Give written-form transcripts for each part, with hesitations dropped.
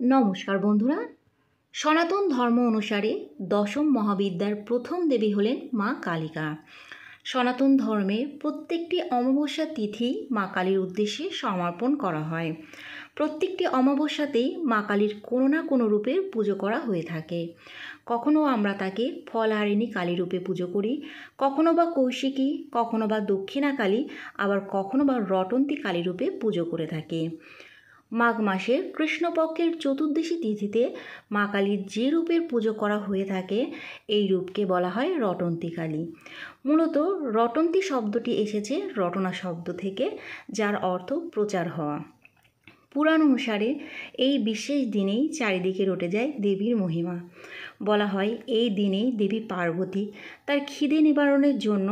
নমস্কার বন্ধুরা, সনাতন ধর্ম অনুসারে দশম মহাবিদ্যার প্রথম দেবী হলেন মা কালিকা। সনাতন ধর্মে প্রত্যেকটি অমাবস্যা তিথি মা কালীর উদ্দেশ্যে সমর্পণ করা হয়। প্রত্যেকটি অমাবস্যাতেই মা কালীর কোনো না কোনো রূপে পুজো করা হয়ে থাকে। কখনো আমরা তাকে ফলহারিণী কালী রূপে পুজো করি, কখনো বা কৌশিকী, কখনো বা দক্ষিণা কালী, আবার কখনো বা রটন্তী কালী রূপে পুজো করে থাকি। মাঘ মাসের কৃষ্ণপক্ষের চতুর্দশী তিথিতে মা কালীর যে রূপের পুজো করা হয়ে থাকে এই রূপকে বলা হয় রটন্তী কালী। মূলত রটন্তী শব্দটি এসেছে রটনা শব্দ থেকে, যার অর্থ প্রচার হওয়া। পুরাণ অনুসারে এই বিশেষ দিনেই চারিদিকে রটে যায় দেবীর মহিমা। বলা হয় এই দিনেই দেবী পার্বতী তার খিদে নিবারণের জন্য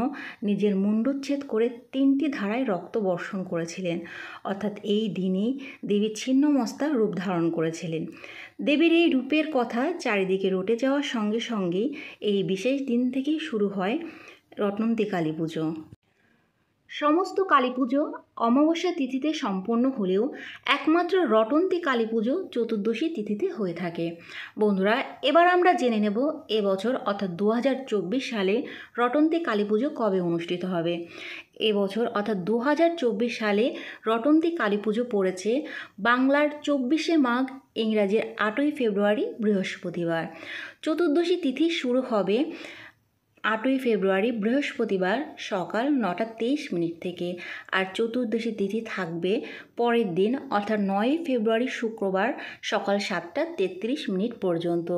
নিজের মুণ্ডচ্ছেদ করে 3টি ধারায় রক্ত বর্ষণ করেছিলেন, অর্থাৎ এই দিনেই দেবী ছিন্নমস্তা রূপ ধারণ করেছিলেন। দেবীর এই রূপের কথা চারিদিকে রটে যাওয়ার সঙ্গে সঙ্গেই এই বিশেষ দিন থেকেই শুরু হয় রটন্তী কালী পুজো। সমস্ত কালী পুজো অমাবস্যা তিথিতে সম্পন্ন হলেও একমাত্র রটন্তী কালী পুজো চতুর্দশী তিথিতে হয়ে থাকে। বন্ধুরা, এবার আমরা জেনে নেব এবছর অর্থাৎ 2024 সালে রটন্তী কালী পুজো কবে অনুষ্ঠিত হবে। এবছর অর্থাৎ 2024 সালে রটন্তী কালী পুজো পড়েছে বাংলার 24শে মাঘ, ইংরাজির 8ই ফেব্রুয়ারি বৃহস্পতিবার। চতুর্দশী তিথি শুরু হবে 8ই ফেব্রুয়ারি বৃহস্পতিবার সকাল 9টা 23 মিনিট থেকে, আর চতুর্দশী তিথি থাকবে পরের দিন অর্থাৎ 9ই ফেব্রুয়ারি শুক্রবার সকাল 7টা 33 মিনিট পর্যন্ত।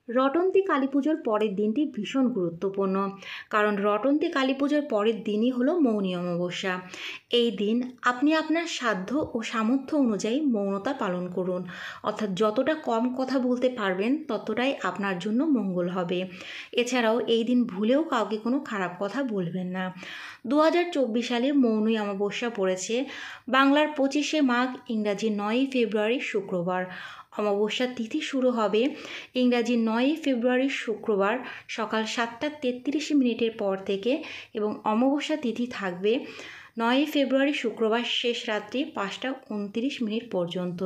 রটন্তী কালী পুজোর পরের দিনটি ভীষণ গুরুত্বপূর্ণ, কারণ রটন্তী কালী পুজোর পরের দিনই হলো মৌনী অমাবস্যা। এই দিন আপনি আপনার সাধ্য ও সামর্থ্য অনুযায়ী মৌনতা পালন করুন, অর্থাৎ যতটা কম কথা বলতে পারবেন ততটাই আপনার জন্য মঙ্গল হবে। এছাড়াও এই দিন ভুলেও কাউকে কোনো খারাপ কথা বলবেন না। 2024 সালে মৌনী অমাবস্যা পড়েছে বাংলার 25শে মাঘ, ইংরাজি 9ই ফেব্রুয়ারি শুক্রবার। অমাবস্যার তিথি শুরু হবে ইংরাজি 9ই ফেব্রুয়ারি শুক্রবার সকাল 7টা 33 মিনিটের পর থেকে এবং অমাবস্যা তিথি থাকবে 9ই ফেব্রুয়ারি শুক্রবার শেষ রাত্রি 5টা 29 মিনিট পর্যন্ত।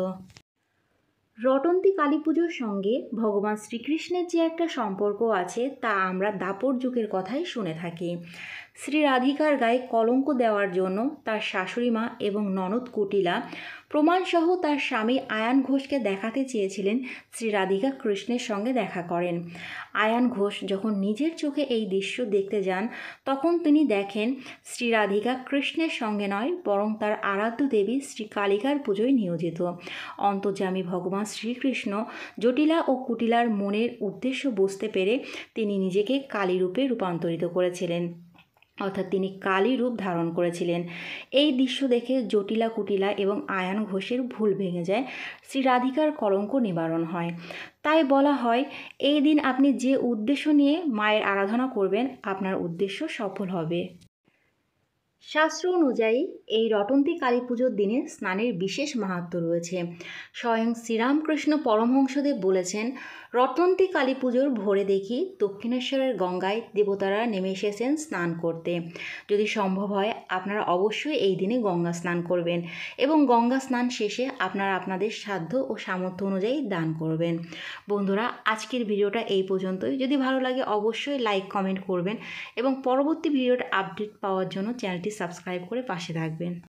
রটন্তী কালী পুজোর সঙ্গে ভগবান শ্রীকৃষ্ণের যে একটা সম্পর্ক আছে তা আমরা দাপর যুগের কথাই শুনে থাকি। শ্রী রাধিকার গায়ে কলঙ্ক দেওয়ার জন্য তার শাশুড়ি মা এবং ননদ কুটিলা প্রমাণসহ তার স্বামী আয়ান ঘোষকে দেখাতে চেয়েছিলেন শ্রী রাধিকা কৃষ্ণের সঙ্গে দেখা করেন। আয়ান ঘোষ যখন নিজের চোখে এই দৃশ্য দেখতে যান তখন তিনি দেখেন শ্রী রাধিকা কৃষ্ণের সঙ্গে নয়, বরং তার আরাধ্য দেবী শ্রী কালিকার পুজোয় নিয়োজিত। অন্তর্যামী ভগবান শ্রীকৃষ্ণ জটিলা ও কুটিলার মনের উদ্দেশ্য বুঝতে পেরে তিনি নিজেকে কালী রূপে রূপান্তরিত করেছিলেন, অর্থাৎ তিনি কালী রূপ ধারণ করেছিলেন। এই দৃশ্য দেখে জটিলা, কুটিলা এবং আয়ান ঘোষের ভুল ভেঙে যায়, শ্রী রাধিকার কলঙ্ক নিবারণ হয়। তাই বলা হয় এই দিন আপনি যে উদ্দেশ্য নিয়ে মায়ের আরাধনা করবেন আপনার উদ্দেশ্য সফল হবে। শাস্ত্র অনুযায়ী এই রটন্তী কালী পুজোর দিনে স্নানের বিশেষ মাহাত্ম্য রয়েছে। স্বয়ং শ্রীরামকৃষ্ণ পরমহংসদেব বলেছেন, রটন্তী কালী পুজোর ভোরে দেখি দক্ষিণেশ্বরের গঙ্গায় দেবতারা নেমে এসেছেন স্নান করতে। যদি সম্ভব হয় আপনারা অবশ্যই এই দিনে গঙ্গা স্নান করবেন এবং গঙ্গা স্নান শেষে আপনারা আপনাদের সাধ্য ও সামর্থ্য অনুযায়ী দান করবেন। বন্ধুরা, আজকের ভিডিওটা এই পর্যন্তই। যদি ভালো লাগে অবশ্যই লাইক, কমেন্ট করবেন এবং পরবর্তী ভিডিওর আপডেট পাওয়ার জন্য চ্যানেলটি সাবস্ক্রাইব করে পাশে থাকবেন।